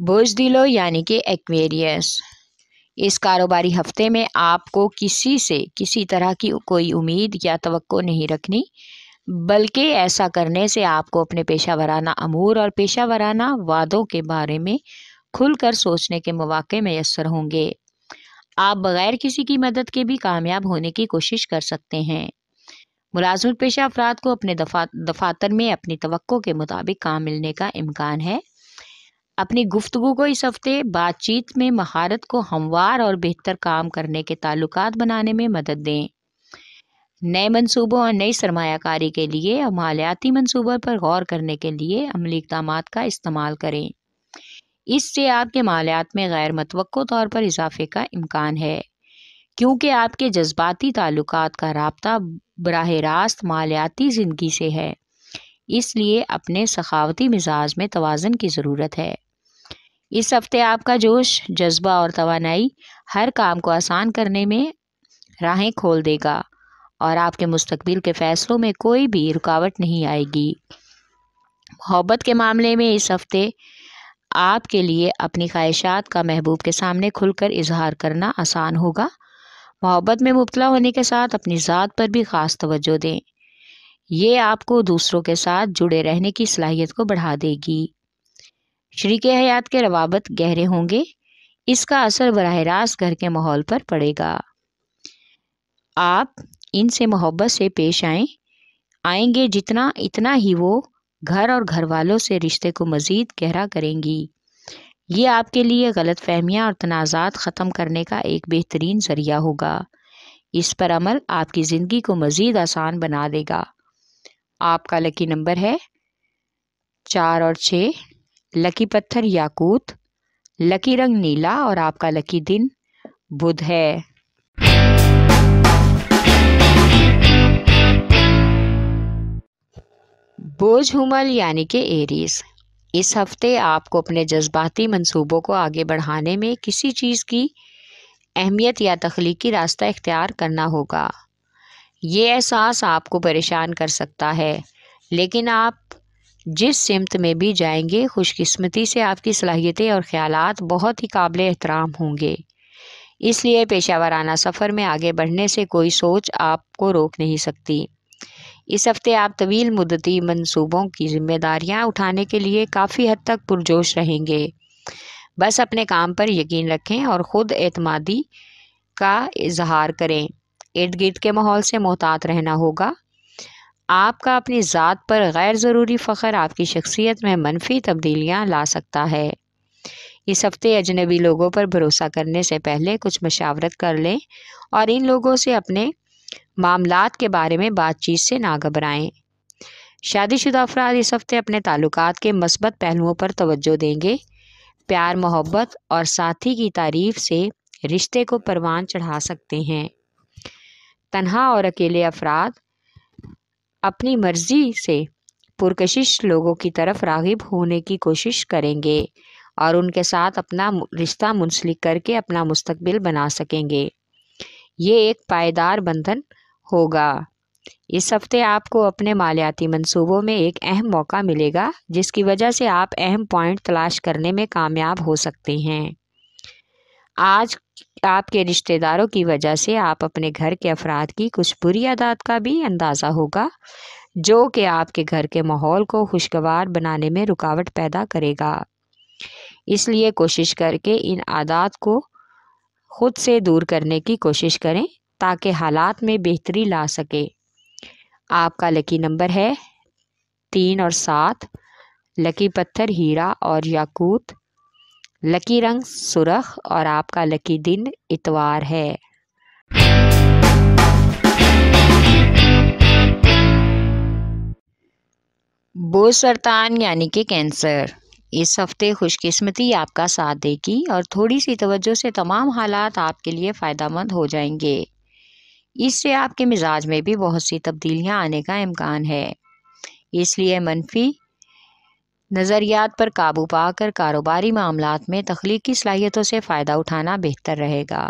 بوجھ یعنی کہ ایکویریس، اس کاروباری ہفتے میں آپ کو کسی سے کسی طرح کی کوئی امید یا توقع نہیں رکھنی، بلکہ ایسا کرنے سے آپ کو اپنے پیشہ ورانہ امور اور پیشہ ورانہ وعدوں کے بارے میں کھل کر سوچنے کے مواقع میسر ہوں گے۔ آپ بغیر کسی کی مدد کے بھی کامیاب ہونے کی کوشش کر سکتے ہیں۔ ملازمت پیشہ افراد کو اپنے دفاتر میں اپنی توقع کے مطابق کام ملنے کا امکان ہے۔ اپنی گفتگو کو اس ہفتے بات چیت میں مہارت کو ہموار اور بہتر کام کرنے کے تعلقات بنانے میں مدد دیں۔ نئے منصوبوں اور نئی سرمایہ کاری کے لیے اور مالیاتی منصوبوں پر غور کرنے کے لیے عملی اقدامات کا استعمال کریں۔ اس سے آپ کے مالیات میں غیر متوقع طور پر اضافے کا امکان ہے، کیونکہ آپ کے جذباتی تعلقات کا رابطہ براہ راست مالیاتی زندگی سے ہے۔ اس لیے اپنے سخاوتی مزاج میں توازن کی ضرورت ہے۔ اس ہفتے آپ کا جوش، جذبہ اور توانائی ہر کام کو آسان کرنے میں راہیں کھول دے گا اور آپ کے مستقبل کے فیصلوں میں کوئی بھی رکاوٹ نہیں آئے گی۔ محبت کے معاملے میں اس ہفتے آپ کے لیے اپنی خواہشات کا محبوب کے سامنے کھل کر اظہار کرنا آسان ہوگا۔ محبت میں مبتلا ہونے کے ساتھ اپنی ذات پر بھی خاص توجہ دیں۔ یہ آپ کو دوسروں کے ساتھ جڑے رہنے کی صلاحیت کو بڑھا دے گی۔ شریک حیات کے روابط گہرے ہوں گے، اس کا اثر براہ راست گھر کے ماحول پر پڑے گا۔ آپ ان سے محبت سے پیش آئیں گے اتنا ہی وہ گھر اور گھر والوں سے رشتے کو مزید گہرا کریں گی۔ یہ آپ کے لیے غلط فہمیاں اور تنازعات ختم کرنے کا ایک بہترین ذریعہ ہوگا۔ اس پر عمل آپ کی زندگی کو مزید آسان بنا دے گا۔ آپ کا لکی نمبر ہے 4 اور 6، لکی پتھر یاقوت، لکی رنگ نیلا اور آپ کا لکی دن بدھ ہے۔ بوجھ حمل یعنی کہ ایریز، اس ہفتے آپ کو اپنے جذباتی منصوبوں کو آگے بڑھانے میں کسی چیز کی اہمیت یا تخلیقی راستہ اختیار کرنا ہوگا۔ یہ احساس آپ کو پریشان کر سکتا ہے، لیکن آپ جس سمت میں بھی جائیں گے، خوش قسمتی سے آپ کی صلاحیتیں اور خیالات بہت ہی قابل احترام ہوں گے۔ اس لیے پیشہ ورانہ سفر میں آگے بڑھنے سے کوئی سوچ آپ کو روک نہیں سکتی۔ اس ہفتے آپ طویل مدتی منصوبوں کی ذمہ داریاں اٹھانے کے لیے کافی حد تک پرجوش رہیں گے۔ بس اپنے کام پر یقین رکھیں اور خود اعتمادی کا اظہار کریں۔ ارد گرد کے ماحول سے محتاط رہنا ہوگا۔ آپ کا اپنی ذات پر غیر ضروری فخر آپ کی شخصیت میں منفی تبدیلیاں لا سکتا ہے۔ اس ہفتے اجنبی لوگوں پر بھروسہ کرنے سے پہلے کچھ مشاورت کر لیں اور ان لوگوں سے اپنے معاملات کے بارے میں بات چیت سے نہ گھبرائیں۔ شادی شدہ افراد اس ہفتے اپنے تعلقات کے مثبت پہلوؤں پر توجہ دیں گے۔ پیار، محبت اور ساتھی کی تعریف سے رشتے کو پروان چڑھا سکتے ہیں۔ تنہا اور اکیلے افراد اپنی مرضی سے پرکشش لوگوں کی طرف راغب ہونے کی کوشش کریں گے اور ان کے ساتھ اپنا رشتہ منسلک کر کے اپنا مستقبل بنا سکیں گے۔ یہ ایک پائیدار بندھن ہوگا۔ اس ہفتے آپ کو اپنے مالیاتی منصوبوں میں ایک اہم موقع ملے گا، جس کی وجہ سے آپ اہم پوائنٹ تلاش کرنے میں کامیاب ہو سکتے ہیں۔ آج آپ کے رشتہ داروں کی وجہ سے آپ اپنے گھر کے افراد کی کچھ بری عادات کا بھی اندازہ ہوگا، جو کہ آپ کے گھر کے ماحول کو خوشگوار بنانے میں رکاوٹ پیدا کرے گا۔ اس لیے کوشش کر کے ان عادات کو خود سے دور کرنے کی کوشش کریں تاکہ حالات میں بہتری لا سکے۔ آپ کا لکی نمبر ہے 3 اور 7، لکی پتھر ہیرا اور یاقوت، لکی رنگ سرخ اور آپ کا لکی دن اتوار ہے۔ بوجھ سرطان یعنی کہ کینسر، اس ہفتے خوش قسمتی آپ کا ساتھ دے گی اور تھوڑی سی توجہ سے تمام حالات آپ کے لیے فائدہ مند ہو جائیں گے۔ اس سے آپ کے مزاج میں بھی بہت سی تبدیلیاں آنے کا امکان ہے۔ اس لیے منفی نظریات پر قابو پا کر کاروباری معاملات میں تخلیقی صلاحیتوں سے فائدہ اٹھانا بہتر رہے گا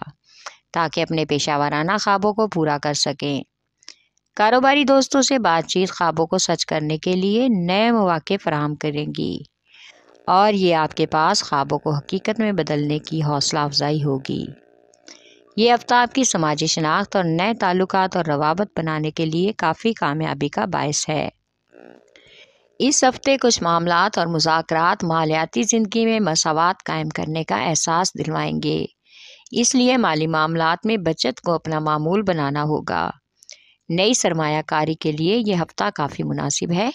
تاکہ اپنے پیشہ ورانہ خوابوں کو پورا کر سکیں۔ کاروباری دوستوں سے بات چیت خوابوں کو سچ کرنے کے لیے نئے مواقع فراہم کریں گی۔ اور یہ آپ کے پاس خوابوں کو حقیقت میں بدلنے کی حوصلہ افزائی ہوگی۔ یہ ہفتہ آپ کی سماجی شناخت اور نئے تعلقات اور روابط بنانے کے لیے کافی کامیابی کا باعث ہے۔ اس ہفتے کچھ معاملات اور مذاکرات مالیاتی زندگی میں مساوات قائم کرنے کا احساس دلوائیں گے، اس لیے مالی معاملات میں بچت کو اپنا معمول بنانا ہوگا۔ نئی سرمایہ کاری کے لیے یہ ہفتہ کافی مناسب ہے۔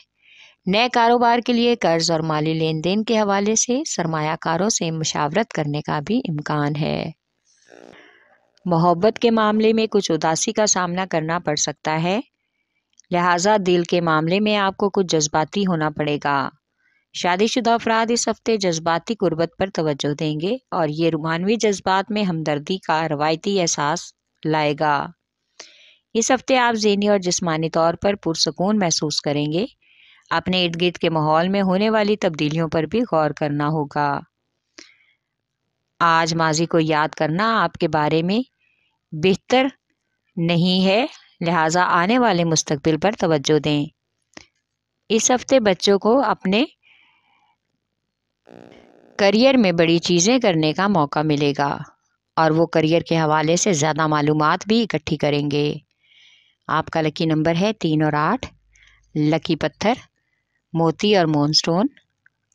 نئے کاروبار کے لیے قرض اور مالی لین دین کے حوالے سے سرمایہ کاروں سے مشاورت کرنے کا بھی امکان ہے۔ محبت کے معاملے میں کچھ اداسی کا سامنا کرنا پڑ سکتا ہے، لہٰذا دل کے معاملے میں آپ کو کچھ جذباتی ہونا پڑے گا۔ شادی شدہ افراد اس ہفتے جذباتی قربت پر توجہ دیں گے اور یہ روحانی جذبات میں ہمدردی کا روایتی احساس لائے گا۔ اس ہفتے آپ ذہنی اور جسمانی طور پر پرسکون محسوس کریں گے۔ اپنے ارد گرد کے ماحول میں ہونے والی تبدیلیوں پر بھی غور کرنا ہوگا۔ آج ماضی کو یاد کرنا آپ کے بارے میں بہتر نہیں ہے، لہٰذا آنے والے مستقبل پر توجہ دیں۔ اس ہفتے بچوں کو اپنے کیریئر میں بڑی چیزیں کرنے کا موقع ملے گا اور وہ کیریئر کے حوالے سے زیادہ معلومات بھی اکٹھی کریں گے۔ آپ کا لکی نمبر ہے 3 اور 8۔ لکی پتھر موتی اور مون سٹون۔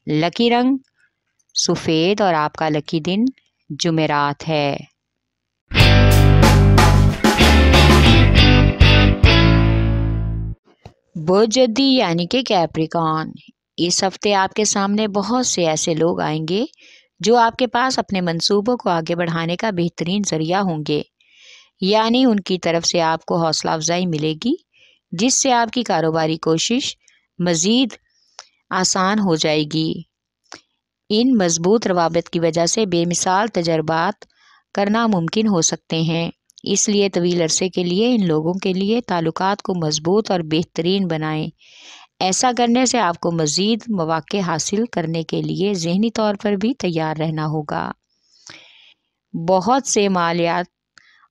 لکی رنگ سفید اور آپ کا لکی دن جمعرات ہے۔ برج جدی یعنی کہ کیپریکان، اس ہفتے آپ کے سامنے بہت سے ایسے لوگ آئیں گے جو آپ کے پاس اپنے منصوبوں کو آگے بڑھانے کا بہترین ذریعہ ہوں گے، یعنی ان کی طرف سے آپ کو حوصلہ افزائی ملے گی جس سے آپ کی کاروباری کوشش مزید آسان ہو جائے گی۔ ان مضبوط روابط کی وجہ سے بے مثال تجربات کرنا ممکن ہو سکتے ہیں، اس لیے طویل عرصے کے لیے ان لوگوں کے لیے تعلقات کو مضبوط اور بہترین بنائیں۔ ایسا کرنے سے آپ کو مزید مواقع حاصل کرنے کے لیے ذہنی طور پر بھی تیار رہنا ہوگا۔ بہت سے مالیات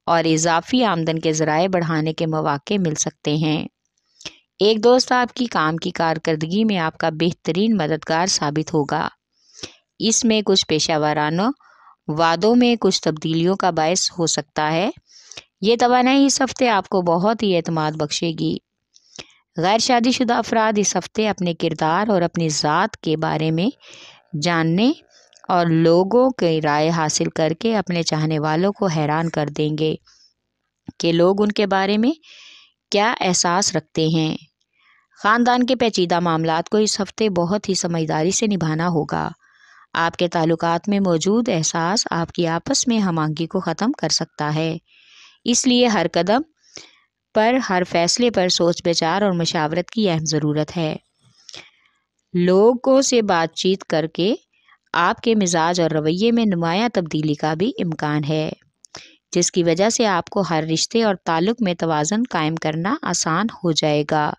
اور اضافی آمدن کے ذرائع بڑھانے کے مواقع مل سکتے ہیں۔ ایک دوست آپ کی کام کی کارکردگی میں آپ کا بہترین مددگار ثابت ہوگا۔ اس میں کچھ پیشہ ورانہ وعدوں میں کچھ تبدیلیوں کا باعث ہو سکتا ہے۔ یہ توانائی اس ہفتے آپ کو بہت ہی اعتماد بخشے گی۔ غیر شادی شدہ افراد اس ہفتے اپنے کردار اور اپنی ذات کے بارے میں جاننے اور لوگوں کی رائے حاصل کر کے اپنے چاہنے والوں کو حیران کر دیں گے کہ لوگ ان کے بارے میں کیا احساس رکھتے ہیں۔ خاندان کے پیچیدہ معاملات کو اس ہفتے بہت ہی سمجھداری سے نبھانا ہوگا۔ آپ کے تعلقات میں موجود احساس آپ کی آپس میں ہم آہنگی کو ختم کر سکتا ہے، اس لیے ہر قدم پر ہر فیصلے پر سوچ بچار اور مشاورت کی اہم ضرورت ہے۔ لوگوں سے بات چیت کر کے آپ کے مزاج اور رویے میں نمایاں تبدیلی کا بھی امکان ہے، جس کی وجہ سے آپ کو ہر رشتے اور تعلق میں توازن قائم کرنا آسان ہو جائے گا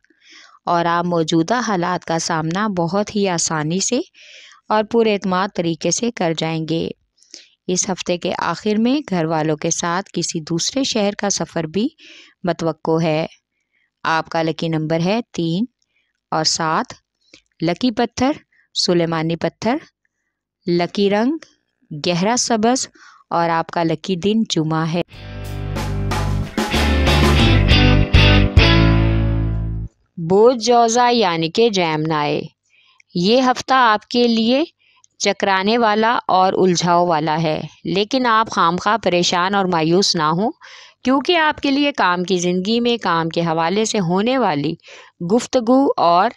اور آپ موجودہ حالات کا سامنا بہت ہی آسانی سے اور پورے اعتماد طریقے سے کر جائیں گے۔ اس ہفتے کے آخر میں گھر والوں کے ساتھ کسی دوسرے شہر کا سفر بھی متوقع ہے۔ آپ کا لکی نمبر ہے 3 اور 7۔ لکی پتھر سلیمانی پتھر۔ لکی رنگ گہرا سبز اور آپ کا لکی دن جمعہ ہے۔ برج جوزا یعنی کہ جیمنائی، یہ ہفتہ آپ کے لیے چکرانے والا اور الجھاؤ والا ہے، لیکن آپ خواہ پریشان اور مایوس نہ ہوں، کیونکہ آپ کے لیے کام کی زندگی میں کام کے حوالے سے ہونے والی گفتگو اور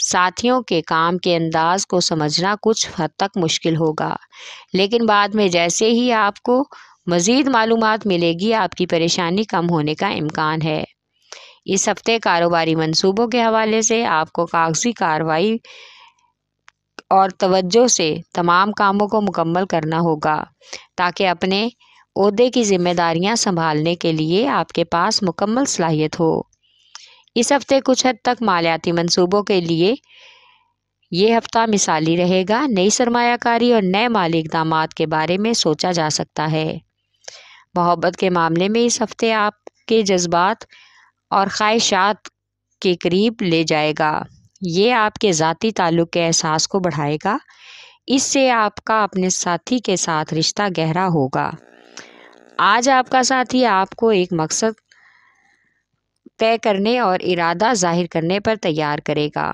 ساتھیوں کے کام کے انداز کو سمجھنا کچھ حد تک مشکل ہوگا، لیکن بعد میں جیسے ہی آپ کو مزید معلومات ملے گی آپ کی پریشانی کم ہونے کا امکان ہے۔ اس ہفتے کاروباری منصوبوں کے حوالے سے آپ کو کاغذی کارروائی اور توجہ سے تمام کاموں کو مکمل کرنا ہوگا تاکہ اپنے عہدے کی ذمہ داریاں سنبھالنے کے لیے آپ کے پاس مکمل صلاحیت ہو۔ اس ہفتے کچھ حد تک مالیاتی منصوبوں کے لیے یہ ہفتہ مثالی رہے گا۔ نئی سرمایہ کاری اور نئے مالی اقدامات کے بارے میں سوچا جا سکتا ہے۔ محبت کے معاملے میں اس ہفتے آپ کے جذبات اور خواہشات کے قریب لے جائے گا۔ یہ آپ کے ذاتی تعلق کے احساس کو بڑھائے گا۔ اس سے آپ کا اپنے ساتھی کے ساتھ رشتہ گہرا ہوگا۔ آج آپ کا ساتھی آپ کو ایک مقصد طے کرنے اور ارادہ ظاہر کرنے پر تیار کرے گا۔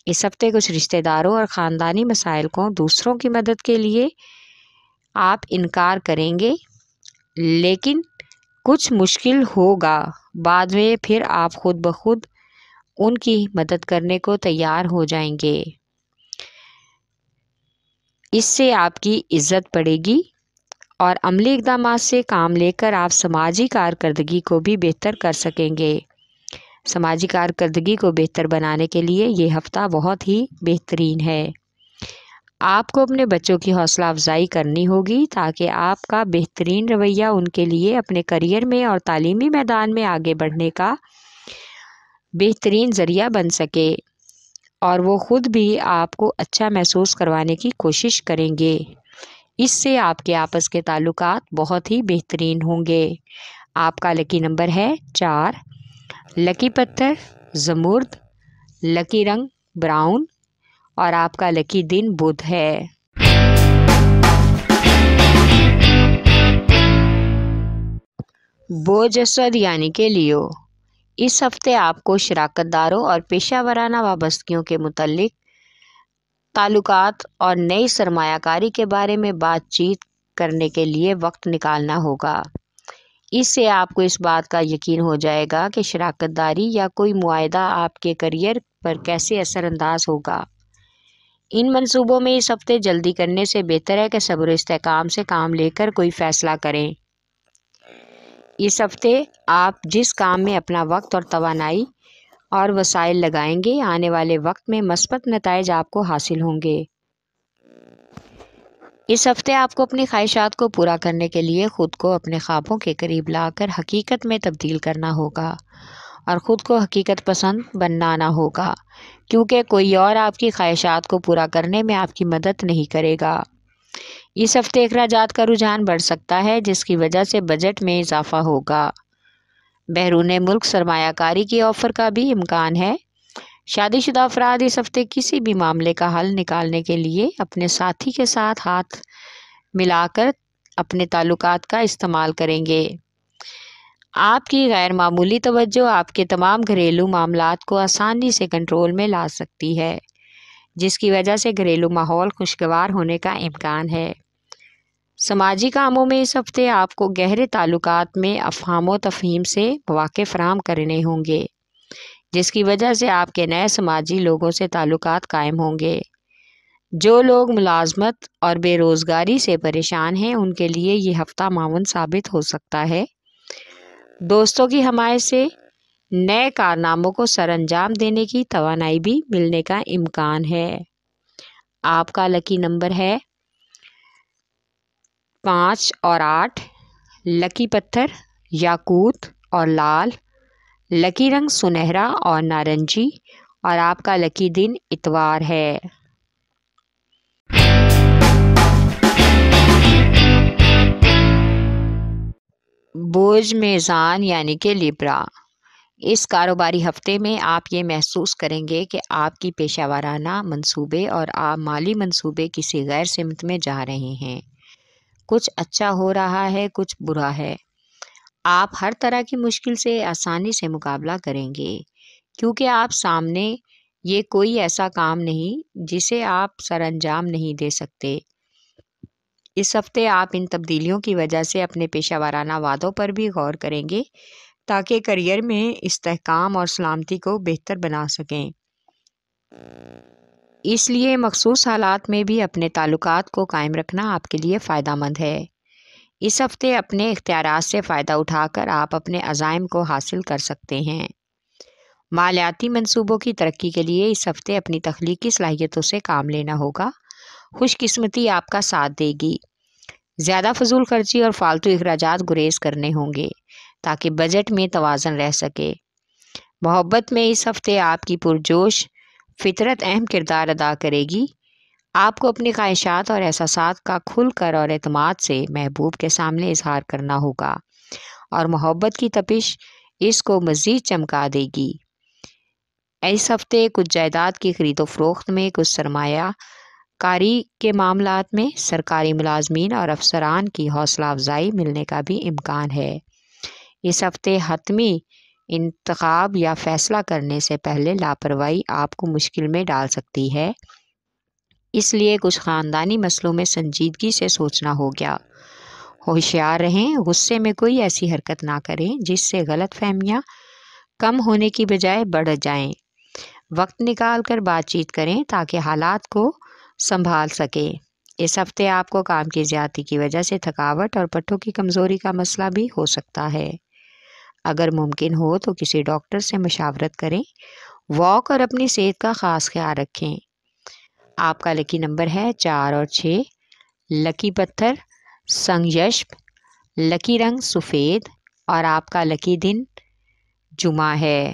اس ہفتے کچھ رشتہ داروں اور خاندانی مسائل کو دوسروں کی مدد کے لیے آپ انکار کریں گے، لیکن کچھ مشکل ہوگا، بعد میں پھر آپ خود بخود ان کی مدد کرنے کو تیار ہو جائیں گے۔ اس سے آپ کی عزت بڑھے گی اور عملی اقدامات سے کام لے کر آپ سماجی کارکردگی کو بھی بہتر کر سکیں گے۔ سماجی کارکردگی کو بہتر بنانے کے لیے یہ ہفتہ بہت ہی بہترین ہے۔ آپ کو اپنے بچوں کی حوصلہ افزائی کرنی ہوگی تاکہ آپ کا بہترین رویہ ان کے لیے اپنے کیریئر میں اور تعلیمی میدان میں آگے بڑھنے کا بہترین ذریعہ بن سکے، اور وہ خود بھی آپ کو اچھا محسوس کروانے کی کوشش کریں گے۔ اس سے آپ کے آپس کے تعلقات بہت ہی بہترین ہوں گے۔ آپ کا لکی نمبر ہے 4، لکی پتھر زمرد، لکی رنگ براؤن، اور آپ کا لکی دن بدھ ہے۔ بوجھ اسود یعنی کہ لیو، اس ہفتے آپ کو شراکت داروں اور پیشہ ورانہ وابستگیوں کے متعلق تعلقات اور نئی سرمایہ کاری کے بارے میں بات چیت کرنے کے لیے وقت نکالنا ہوگا۔ اس سے آپ کو اس بات کا یقین ہو جائے گا کہ شراکت داری یا کوئی معاہدہ آپ کے کیریئر پر کیسے اثر انداز ہوگا۔ ان منصوبوں میں اس ہفتے جلدی کرنے سے بہتر ہے کہ صبر و استحکام سے کام لے کر کوئی فیصلہ کریں۔ اس ہفتے آپ جس کام میں اپنا وقت اور توانائی اور وسائل لگائیں گے، آنے والے وقت میں مثبت نتائج آپ کو حاصل ہوں گے۔ اس ہفتے آپ کو اپنی خواہشات کو پورا کرنے کے لیے خود کو اپنے خوابوں کے قریب لا کر حقیقت میں تبدیل کرنا ہوگا اور خود کو حقیقت پسند بنانا ہوگا، کیونکہ کوئی اور آپ کی خواہشات کو پورا کرنے میں آپ کی مدد نہیں کرے گا۔ اس ہفتے اخراجات کا رجحان بڑھ سکتا ہے، جس کی وجہ سے بجٹ میں اضافہ ہوگا۔ بیرون ملک سرمایہ کاری کی آفر کا بھی امکان ہے۔ شادی شدہ افراد اس ہفتے کسی بھی معاملے کا حل نکالنے کے لیے اپنے ساتھی کے ساتھ ہاتھ ملا کر اپنے تعلقات کا استعمال کریں گے۔ آپ کی غیر معمولی توجہ آپ کے تمام گھریلو معاملات کو آسانی سے کنٹرول میں لا سکتی ہے، جس کی وجہ سے گھریلو ماحول خوشگوار ہونے کا امکان ہے۔ سماجی کاموں میں اس ہفتے آپ کو گہرے تعلقات میں افہام و تفہیم سے مواقع فراہم کرنے ہوں گے، جس کی وجہ سے آپ کے نئے سماجی لوگوں سے تعلقات قائم ہوں گے۔ جو لوگ ملازمت اور بے روزگاری سے پریشان ہیں، ان کے لیے یہ ہفتہ معاون ثابت ہو سکتا ہے۔ دوستوں کی حمایت سے نئے کارناموں کو سر انجام دینے کی توانائی بھی ملنے کا امکان ہے۔ آپ کا لکی نمبر ہے 5 اور 8، لکی پتھر یاقوت اور لال، لکی رنگ سنہرا اور نارنجی، اور آپ کا لکی دن اتوار ہے۔ بوجھ میزان یعنی کہ لیبرا، اس کاروباری ہفتے میں آپ یہ محسوس کریں گے کہ آپ کی پیشہ ورانہ منصوبے اور آپ مالی منصوبے کسی غیر سمت میں جا رہے ہیں۔ کچھ اچھا ہو رہا ہے، کچھ برا ہے۔ آپ ہر طرح کی مشکل سے آسانی سے مقابلہ کریں گے، کیونکہ آپ سامنے یہ کوئی ایسا کام نہیں جسے آپ سر انجام نہیں دے سکتے۔ اس ہفتے آپ ان تبدیلیوں کی وجہ سے اپنے پیشہ ورانہ وعدوں پر بھی غور کریں گے تاکہ کیریئر میں استحکام اور سلامتی کو بہتر بنا سکیں۔ اس لیے مخصوص حالات میں بھی اپنے تعلقات کو قائم رکھنا آپ کے لیے فائدہ مند ہے۔ اس ہفتے اپنے اختیارات سے فائدہ اٹھا کر آپ اپنے عزائم کو حاصل کر سکتے ہیں۔ مالیاتی منصوبوں کی ترقی کے لیے اس ہفتے اپنی تخلیقی صلاحیتوں سے کام لینا ہوگا۔ خوش قسمتی آپ کا ساتھ دے گی۔ زیادہ فضول خرچی اور فالتو اخراجات گریز کرنے ہوں گے تاکہ بجٹ میں توازن رہ سکے۔ محبت میں اس ہفتے آپ کی پرجوش فطرت اہم کردار ادا کرے گی۔ آپ کو اپنی خواہشات اور احساسات کا کھل کر اور اعتماد سے محبوب کے سامنے اظہار کرنا ہوگا، اور محبت کی تپش اس کو مزید چمکا دے گی۔ اس ہفتے کچھ جائیداد کی خرید و فروخت میں کچھ سرمایہ کاری کے معاملات میں سرکاری ملازمین اور افسران کی حوصلہ افزائی ملنے کا بھی امکان ہے۔ اس ہفتے حتمی انتخاب یا فیصلہ کرنے سے پہلے لاپرواہی آپ کو مشکل میں ڈال سکتی ہے، اس لیے کچھ خاندانی مسئلوں میں سنجیدگی سے سوچنا ہوگا۔ ہوشیار رہیں، غصے میں کوئی ایسی حرکت نہ کریں جس سے غلط فہمیاں کم ہونے کی بجائے بڑھ جائیں۔ وقت نکال کر بات چیت کریں تاکہ حالات کو سنبھال سکیں۔ اس ہفتے آپ کو کام کی زیادتی کی وجہ سے تھکاوٹ اور پٹھوں کی کمزوری کا مسئلہ بھی ہو سکتا ہے۔ اگر ممکن ہو تو کسی ڈاکٹر سے مشاورت کریں۔ واک اور اپنی صحت کا خاص خیال رکھیں۔ آپ کا لکی نمبر ہے 4 اور 6۔ لکی پتھر سنگ یشب، لکی رنگ سفید اور آپ کا لکی دن جمعہ ہے۔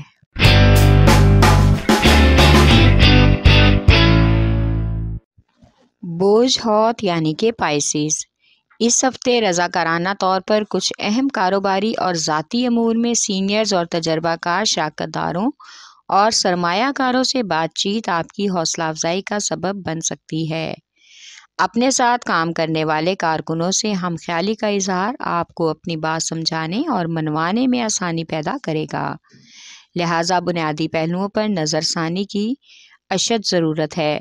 بوجھ ہوت یعنی کہ پائسیز، اس ہفتے رضاکارانہ طور پر کچھ اہم کاروباری اور ذاتی امور میں سینئرز اور تجربہ کار شراکت داروں اور سرمایہ کاروں سے بات چیت آپ کی حوصلہ افزائی کا سبب بن سکتی ہے۔ اپنے ساتھ کام کرنے والے کارکنوں سے ہم خیالی کا اظہار آپ کو اپنی بات سمجھانے اور منوانے میں آسانی پیدا کرے گا، لہٰذا بنیادی پہلوؤں پر نظر ثانی کی اشد ضرورت ہے۔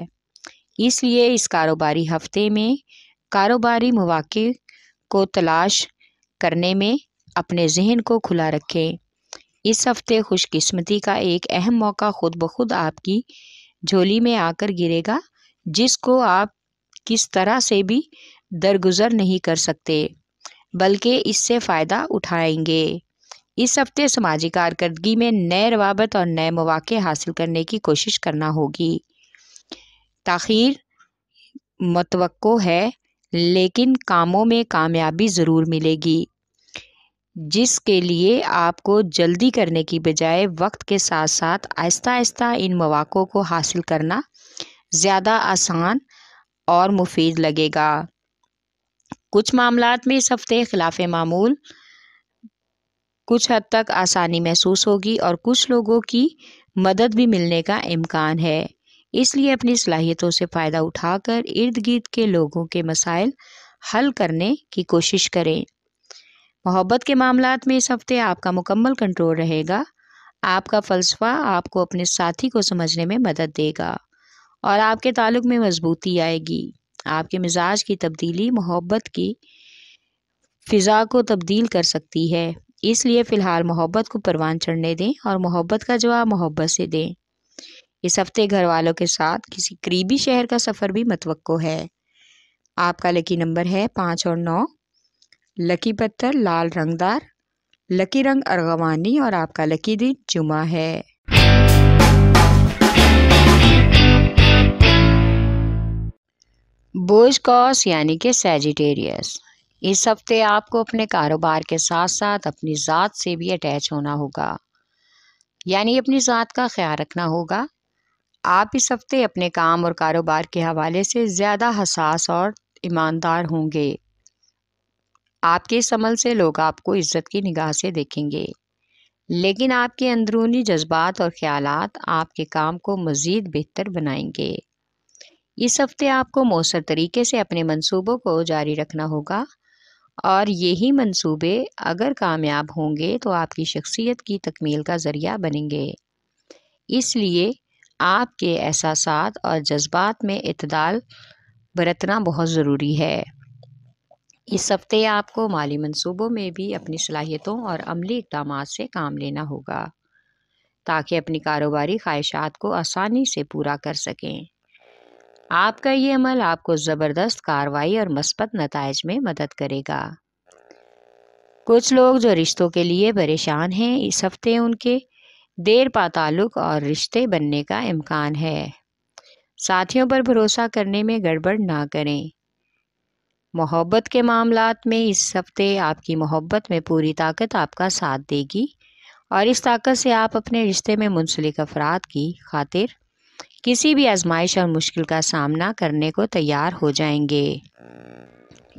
اس لیے اس کاروباری ہفتے میں کاروباری مواقع کو تلاش کرنے میں اپنے ذہن کو کھلا رکھیں۔ اس ہفتے خوش قسمتی کا ایک اہم موقع خود بخود آپ کی جھولی میں آ کر گرے گا، جس کو آپ کس طرح سے بھی درگزر نہیں کر سکتے بلکہ اس سے فائدہ اٹھائیں گے۔ اس ہفتے سماجی کارکردگی میں نئے روابط اور نئے مواقع حاصل کرنے کی کوشش کرنا ہوگی۔ تاخیر متوقع ہے لیکن کاموں میں کامیابی ضرور ملے گی، جس کے لیے آپ کو جلدی کرنے کی بجائے وقت کے ساتھ ساتھ آہستہ آہستہ ان مواقع کو حاصل کرنا زیادہ آسان اور مفید لگے گا۔ کچھ معاملات میں اس ہفتے خلاف معمول کچھ حد تک آسانی محسوس ہوگی اور کچھ لوگوں کی مدد بھی ملنے کا امکان ہے، اس لیے اپنی صلاحیتوں سے فائدہ اٹھا کر ارد گرد کے لوگوں کے مسائل حل کرنے کی کوشش کریں۔ محبت کے معاملات میں اس ہفتے آپ کا مکمل کنٹرول رہے گا۔ آپ کا فلسفہ آپ کو اپنے ساتھی کو سمجھنے میں مدد دے گا اور آپ کے تعلق میں مضبوطی آئے گی۔ آپ کے مزاج کی تبدیلی محبت کی فضا کو تبدیل کر سکتی ہے، اس لیے فی الحال محبت کو پروان چڑھنے دیں اور محبت کا جواب محبت سے دیں۔ اس ہفتے گھر والوں کے ساتھ کسی قریبی شہر کا سفر بھی متوقع ہے۔ آپ کا لکی نمبر ہے 5 اور 9۔ لکی پتھر لال رنگدار، لکی رنگ ارغوانی اور آپ کا لکی دن جمعہ ہے۔ بوجھ قوس یعنی کہ سیجیٹیریس، اس ہفتے آپ کو اپنے کاروبار کے ساتھ ساتھ اپنی ذات سے بھی اٹیچ ہونا ہوگا، یعنی اپنی ذات کا خیال رکھنا ہوگا۔ آپ اس ہفتے اپنے کام اور کاروبار کے حوالے سے زیادہ حساس اور ایماندار ہوں گے۔ آپ کے اس عمل سے لوگ آپ کو عزت کی نگاہ سے دیکھیں گے، لیکن آپ کے اندرونی جذبات اور خیالات آپ کے کام کو مزید بہتر بنائیں گے۔ اس ہفتے آپ کو مؤثر طریقے سے اپنے منصوبوں کو جاری رکھنا ہوگا اور یہی منصوبے اگر کامیاب ہوں گے تو آپ کی شخصیت کی تکمیل کا ذریعہ بنیں گے۔ اس لیے آپ کے احساسات اور جذبات میں اعتدال برتنا بہت ضروری ہے۔ اس ہفتے آپ کو مالی منصوبوں میں بھی اپنی صلاحیتوں اور عملی اقدامات سے کام لینا ہوگا تاکہ اپنی کاروباری خواہشات کو آسانی سے پورا کر سکیں۔ آپ کا یہ عمل آپ کو زبردست کارروائی اور مثبت نتائج میں مدد کرے گا۔ کچھ لوگ جو رشتوں کے لیے پریشان ہیں، اس ہفتے ان کے دیر پا تعلق اور رشتے بننے کا امکان ہے۔ ساتھیوں پر بھروسہ کرنے میں گڑبڑ نہ کریں۔ محبت کے معاملات میں اس ہفتے آپ کی محبت میں پوری طاقت آپ کا ساتھ دے گی اور اس طاقت سے آپ اپنے رشتے میں منسلک افراد کی خاطر کسی بھی آزمائش اور مشکل کا سامنا کرنے کو تیار ہو جائیں گے۔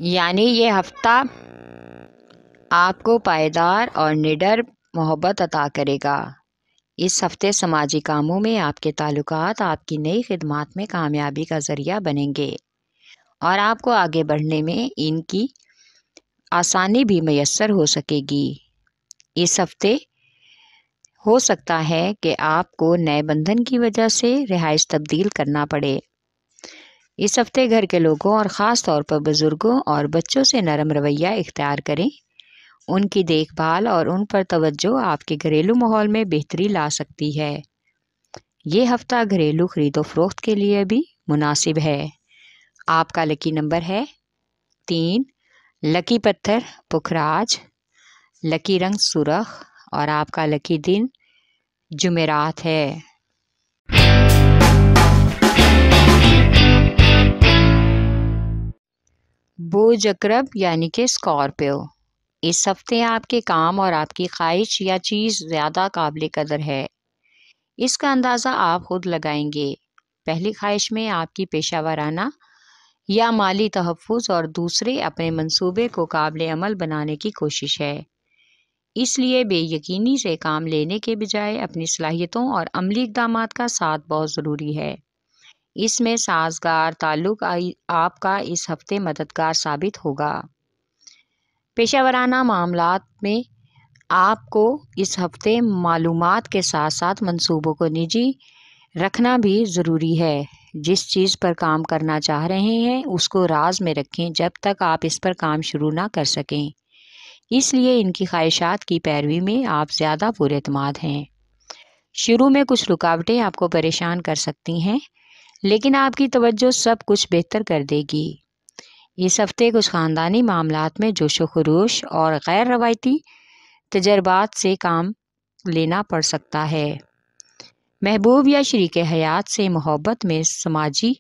یعنی یہ ہفتہ آپ کو پائیدار اور نڈر محبت عطا کرے گا۔ اس ہفتے سماجی کاموں میں آپ کے تعلقات آپ کی نئی خدمات میں کامیابی کا ذریعہ بنیں گے اور آپ کو آگے بڑھنے میں ان کی آسانی بھی میسر ہو سکے گی۔ اس ہفتے ہو سکتا ہے کہ آپ کو نئے بندھن کی وجہ سے رہائش تبدیل کرنا پڑے۔ اس ہفتے گھر کے لوگوں اور خاص طور پر بزرگوں اور بچوں سے نرم رویہ اختیار کریں۔ ان کی دیکھ بھال اور ان پر توجہ آپ کے گھریلو ماحول میں بہتری لا سکتی ہے۔ یہ ہفتہ گھریلو خرید و فروخت کے لیے بھی مناسب ہے۔ آپ کا لکی نمبر ہے 3، لکی پتھر پکھراج، لکی رنگ سرخ اور آپ کا لکی دن جمعرات ہے۔ بوجھ عقرب یعنی کہ اسکارپیو، اس ہفتے آپ کے کام اور آپ کی خواہش یا چیز زیادہ قابل قدر ہے۔ اس کا اندازہ آپ خود لگائیں گے۔ پہلی خواہش میں آپ کی پیشہ ورانہ یا مالی تحفظ اور دوسرے اپنے منصوبے کو قابل عمل بنانے کی کوشش ہے۔ اس لیے بے یقینی سے کام لینے کے بجائے اپنی صلاحیتوں اور عملی اقدامات کا ساتھ بہت ضروری ہے۔ اس میں سازگار تعلق آپ کا اس ہفتے مددگار ثابت ہوگا۔ پیشہ ورانہ معاملات میں آپ کو اس ہفتے معلومات کے ساتھ ساتھ منصوبوں کو نجی رکھنا بھی ضروری ہے۔ جس چیز پر کام کرنا چاہ رہے ہیں اس کو راز میں رکھیں جب تک آپ اس پر کام شروع نہ کر سکیں۔ اس لیے ان کی خواہشات کی پیروی میں آپ زیادہ پر اعتماد ہیں۔ شروع میں کچھ رکاوٹیں آپ کو پریشان کر سکتی ہیں، لیکن آپ کی توجہ سب کچھ بہتر کر دے گی۔ اس ہفتے کچھ خاندانی معاملات میں جوش و خروش اور غیر روایتی تجربات سے کام لینا پڑ سکتا ہے۔ محبوب یا شریک حیات سے محبت میں سماجی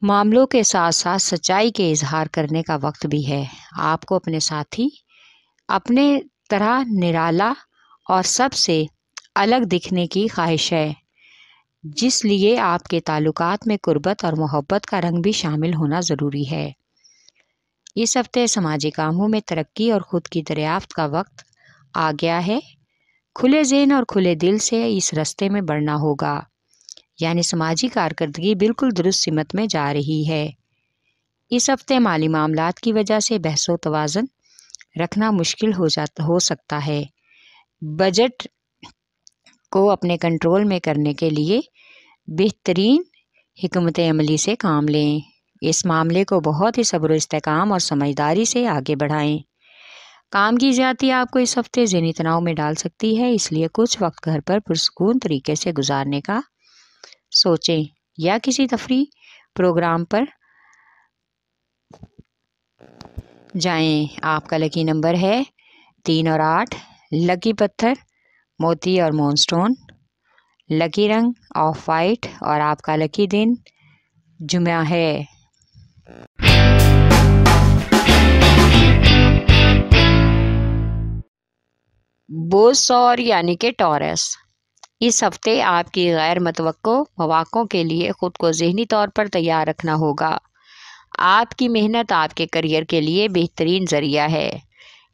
معاملوں کے ساتھ ساتھ سچائی کے اظہار کرنے کا وقت بھی ہے۔ آپ کو اپنے ساتھی اپنے طرح نرالا اور سب سے الگ دکھنے کی خواہش ہے، جس لیے آپ کے تعلقات میں قربت اور محبت کا رنگ بھی شامل ہونا ضروری ہے۔ اس ہفتے سماجی کاموں میں ترقی اور خود کی دریافت کا وقت آ گیا ہے۔ کھلے ذہن اور کھلے دل سے اس راستے میں بڑھنا ہوگا، یعنی سماجی کارکردگی بالکل درست سمت میں جا رہی ہے۔ اس ہفتے مالی معاملات کی وجہ سے بحث و توازن رکھنا مشکل ہو سکتا ہے۔ بجٹ کو اپنے کنٹرول میں کرنے کے لیے بہترین حکمت عملی سے کام لیں۔ اس معاملے کو بہت ہی صبر و استحکام اور سمجھداری سے آگے بڑھائیں۔ کام کی زیادتی آپ کو اس ہفتے ذہنی تناؤ میں ڈال سکتی ہے، اس لیے کچھ وقت گھر پر پرسکون طریقے سے گزارنے کا سوچیں یا کسی تفریح پروگرام پر جائیں۔ آپ کا لکی نمبر ہے 3 اور 8، لکی پتھر موتی اور مون سٹون، لکی رنگ آف وائٹ اور آپ کا لکی دن جمعہ ہے۔ بوسور یعنی کہ ٹورس، اس ہفتے آپ کی غیر متوقع مواقعوں کے لیے خود کو ذہنی طور پر تیار رکھنا ہوگا۔ آپ کی محنت آپ کے کیریئر کے لیے بہترین ذریعہ ہے،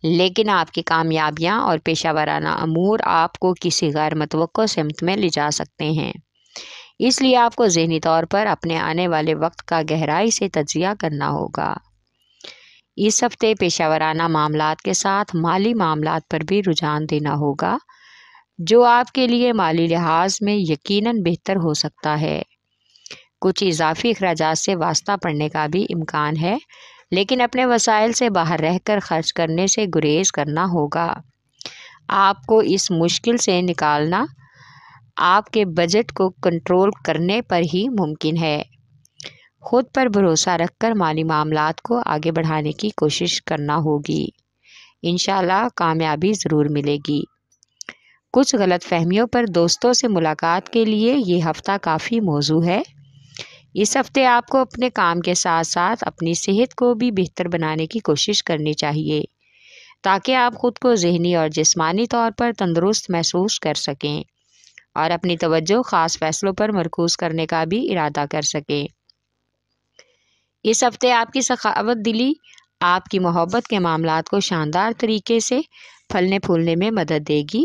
لیکن آپ کی کامیابیاں اور پیشہ ورانہ امور آپ کو کسی غیر متوقع سمت میں لے جا سکتے ہیں۔ اس لیے آپ کو ذہنی طور پر اپنے آنے والے وقت کا گہرائی سے تجزیہ کرنا ہوگا۔ اس ہفتے پیشہ ورانہ معاملات کے ساتھ مالی معاملات پر بھی رجحان دینا ہوگا، جو آپ کے لیے مالی لحاظ میں یقیناً بہتر ہو سکتا ہے۔ کچھ اضافی اخراجات سے واسطہ پڑنے کا بھی امکان ہے، لیکن اپنے وسائل سے باہر رہ کر خرچ کرنے سے گریز کرنا ہوگا۔ آپ کو اس مشکل سے نکالنا آپ کے بجٹ کو کنٹرول کرنے پر ہی ممکن ہے۔ خود پر بھروسہ رکھ کر مالی معاملات کو آگے بڑھانے کی کوشش کرنا ہوگی۔ انشاءاللہ کامیابی ضرور ملے گی۔ کچھ غلط فہمیوں پر دوستوں سے ملاقات کے لیے یہ ہفتہ کافی موزوں ہے۔ اس ہفتے آپ کو اپنے کام کے ساتھ ساتھ اپنی صحت کو بھی بہتر بنانے کی کوشش کرنی چاہیے، تاکہ آپ خود کو ذہنی اور جسمانی طور پر تندرست محسوس کر سکیں اور اپنی توجہ خاص فیصلوں پر مرکوز کرنے کا بھی ارادہ کر سکیں۔ اس ہفتے آپ کی سخاوت دلی آپ کی محبت کے معاملات کو شاندار طریقے سے پھلنے پھولنے میں مدد دے گی